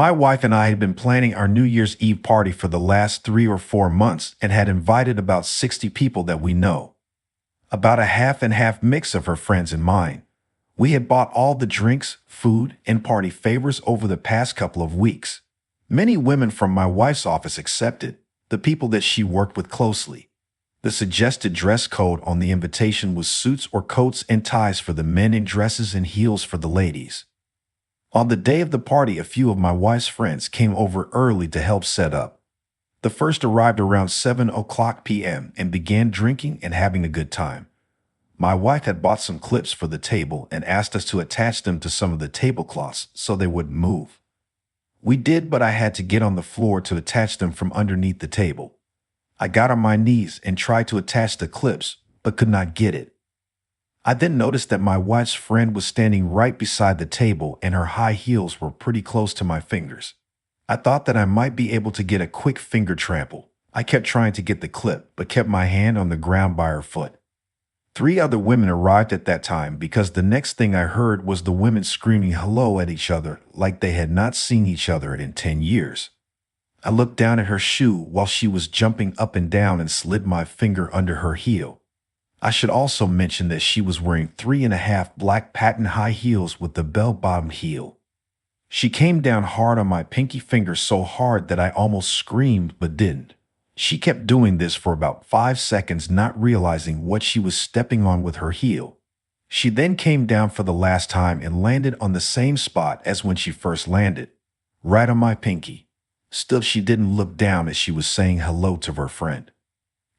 My wife and I had been planning our New Year's Eve party for the last 3 or 4 months and had invited about 60 people that we know, about a half and half mix of her friends and mine. We had bought all the drinks, food, and party favors over the past couple of weeks. Many women from my wife's office accepted, the people that she worked with closely. The suggested dress code on the invitation was suits or coats and ties for the men and dresses and heels for the ladies. On the day of the party, a few of my wife's friends came over early to help set up. The first arrived around 7 o'clock p.m. and began drinking and having a good time. My wife had bought some clips for the table and asked us to attach them to some of the tablecloths so they wouldn't move. We did, but I had to get on the floor to attach them from underneath the table. I got on my knees and tried to attach the clips, but could not get it. I then noticed that my wife's friend was standing right beside the table and her high heels were pretty close to my fingers. I thought that I might be able to get a quick finger trample. I kept trying to get the clip, but kept my hand on the ground by her foot. 3 other women arrived at that time because the next thing I heard was the women screaming hello at each other like they had not seen each other in 10 years. I looked down at her shoe while she was jumping up and down and slid my finger under her heel. I should also mention that she was wearing 3.5 black patent high heels with the bell-bottom heel. She came down hard on my pinky finger, so hard that I almost screamed but didn't. She kept doing this for about 5 seconds, not realizing what she was stepping on with her heel. She then came down for the last time and landed on the same spot as when she first landed, right on my pinky. Still, she didn't look down as she was saying hello to her friend.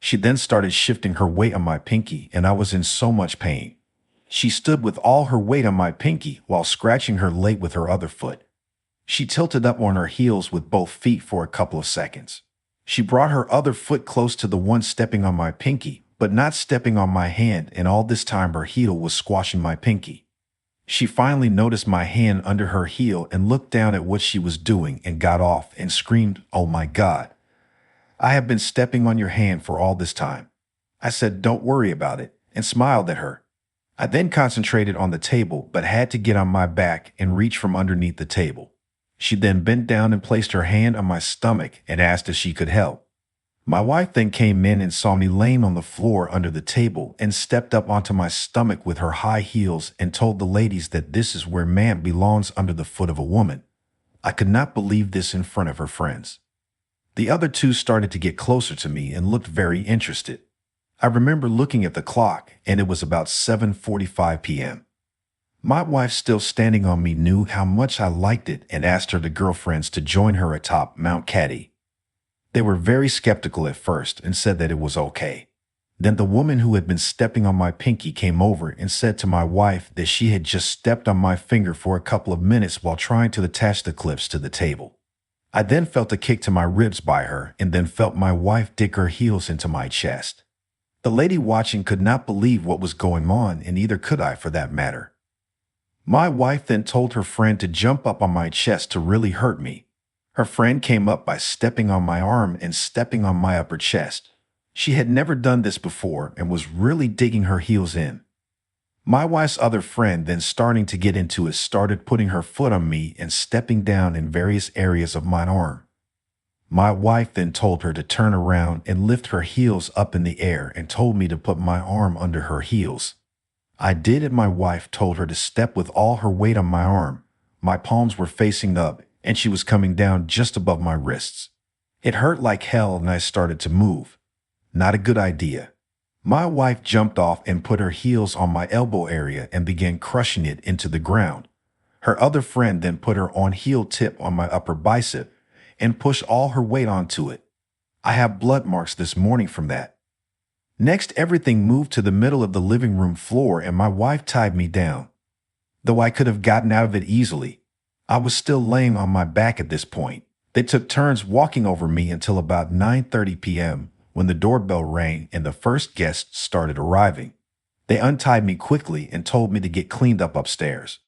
She then started shifting her weight on my pinky, and I was in so much pain. She stood with all her weight on my pinky while scratching her leg with her other foot. She tilted up on her heels with both feet for a couple of seconds. She brought her other foot close to the one stepping on my pinky, but not stepping on my hand, and all this time her heel was squashing my pinky. She finally noticed my hand under her heel and looked down at what she was doing and got off and screamed, "Oh my God. I have been stepping on your hand for all this time." I said, "Don't worry about it," and smiled at her. I then concentrated on the table, but had to get on my back and reach from underneath the table. She then bent down and placed her hand on my stomach and asked if she could help. My wife then came in and saw me laying on the floor under the table and stepped up onto my stomach with her high heels and told the ladies that this is where man belongs, under the foot of a woman. I could not believe this in front of her friends. The other 2 started to get closer to me and looked very interested. I remember looking at the clock, and it was about 7:45 p.m. My wife, still standing on me, knew how much I liked it and asked her girlfriends to join her atop Mount Caddy. They were very skeptical at first and said that it was okay. Then the woman who had been stepping on my pinky came over and said to my wife that she had just stepped on my finger for a couple of minutes while trying to attach the clips to the table. I then felt a kick to my ribs by her and then felt my wife dig her heels into my chest. The lady watching could not believe what was going on, and neither could I, for that matter. My wife then told her friend to jump up on my chest to really hurt me. Her friend came up by stepping on my arm and stepping on my upper chest. She had never done this before and was really digging her heels in. My wife's other friend, then starting to get into it, started putting her foot on me and stepping down in various areas of my arm. My wife then told her to turn around and lift her heels up in the air and told me to put my arm under her heels. I did, and my wife told her to step with all her weight on my arm. My palms were facing up, and she was coming down just above my wrists. It hurt like hell, and I started to move. Not a good idea. My wife jumped off and put her heels on my elbow area and began crushing it into the ground. Her other friend then put her on heel tip on my upper bicep and pushed all her weight onto it. I have blood marks this morning from that. Next, everything moved to the middle of the living room floor, and my wife tied me down. Though I could have gotten out of it easily, I was still laying on my back at this point. They took turns walking over me until about 9:30 p.m. when the doorbell rang and the first guests started arriving. They untied me quickly and told me to get cleaned up upstairs.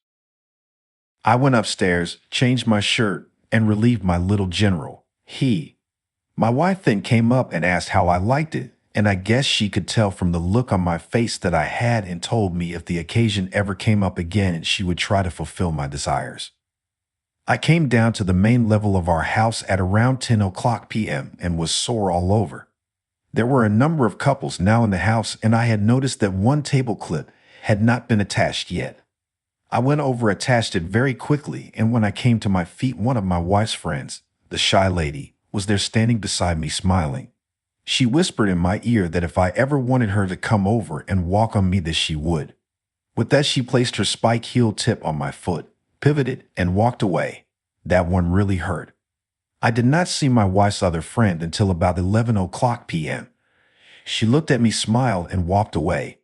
I went upstairs, changed my shirt, and relieved my little general. My wife then came up and asked how I liked it, and I guess she could tell from the look on my face that I had, and told me if the occasion ever came up again, she would try to fulfill my desires. I came down to the main level of our house at around 10 o'clock p.m. and was sore all over. There were a number of couples now in the house, and I had noticed that one table clip had not been attached yet. I went over attached it very quickly, and when I came to my feet, one of my wife's friends, the shy lady, was there standing beside me smiling. She whispered in my ear that if I ever wanted her to come over and walk on me, that she would. With that, she placed her spike-heeled tip on my foot, pivoted, and walked away. That one really hurt. I did not see my wife's other friend until about 11 o'clock p.m. She looked at me, smiled, and walked away.